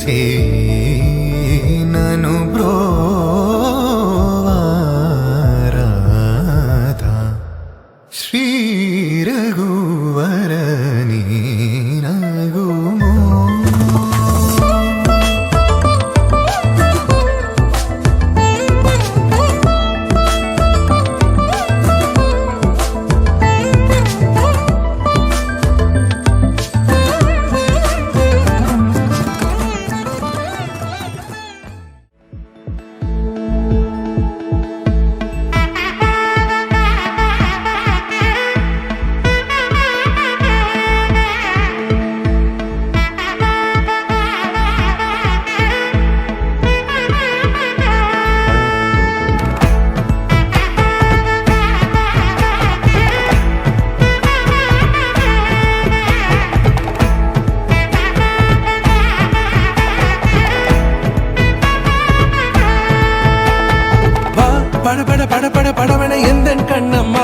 చేసి నను బ్రోవారాధా శ్రీ రఘువరని నగుమో படவன எந்தன் கண்ணம்மா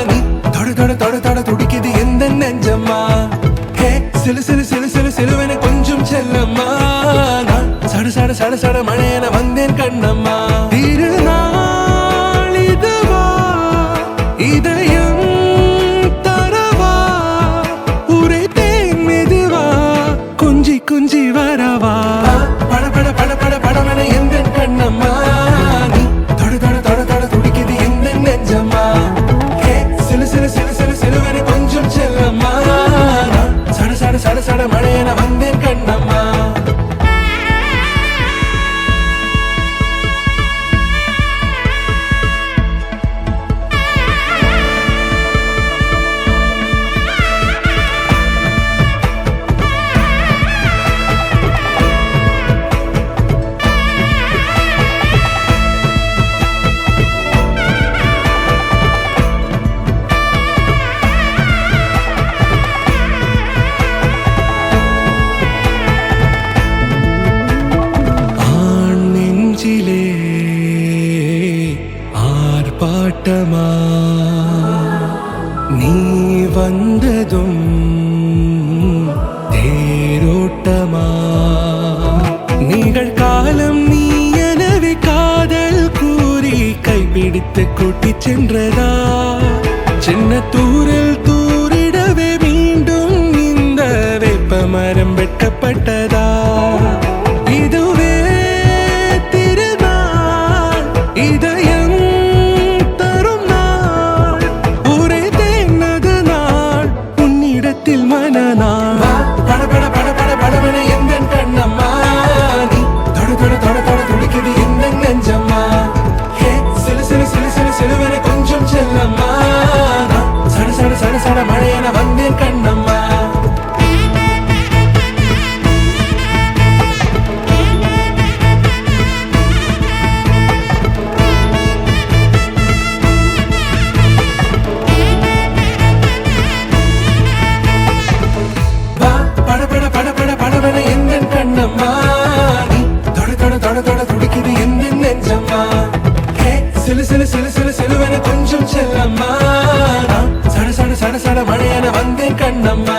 நீ தொட தொட தொட தொட துடிக்குது எந்தன் நெஞ்சம்மா ஹே சிலு சிலு சிலு சிலு சிலுவன கொஞ்சம் செல்லம்மா நான் சட சட சட சட மழையன வந்தேன் கண்ணம்மா திருநாள் இதுவா இதயம் தரவா உரைத்தேன் மெதுவா கொஞ்சி கொஞ்சி வரவா பட பட பட பட படவன எந்தன் கண்ணம்மா சட சட மழையன வந்தேன் கண்ணம்மா ஆர்ப்பாட்டமா நீ வந்ததும் தேரோட்டமா நிகழ்காலம் நீ எனவே காதல் கூறி கைப்பிடித்து கூட்டிச் சென்றதா சின்ன தூரல் தூரிடவே மீண்டும் இந்த வேப்ப மரம் வெட்கப்பட்டதா இதுவே திருநாள் இதயம் மனநாள் பட பட பட பட படவன எந்தன் கண்ணம்மா நீ தொட தொட தொட தொட துடிக்குது எந்தன் நெஞ்சம்மா ஹே சிலு சிலு சிலு சிலு சிலுவன கொஞ்சம் செல்லம்மா சட சட சட சட மழையன வந்தேன் கண்ணம்மா கண்ணம்மா நீ தொட தொட தொட தொட துடிக்குது எந்தன் நெஞ்சம்மா ஹே சிலு சிலு சிலு சிலு சிலுவன கொஞ்சம் செல்லம்மா சட சட சட சட மழையன வந்தேன் கண்ணம்மா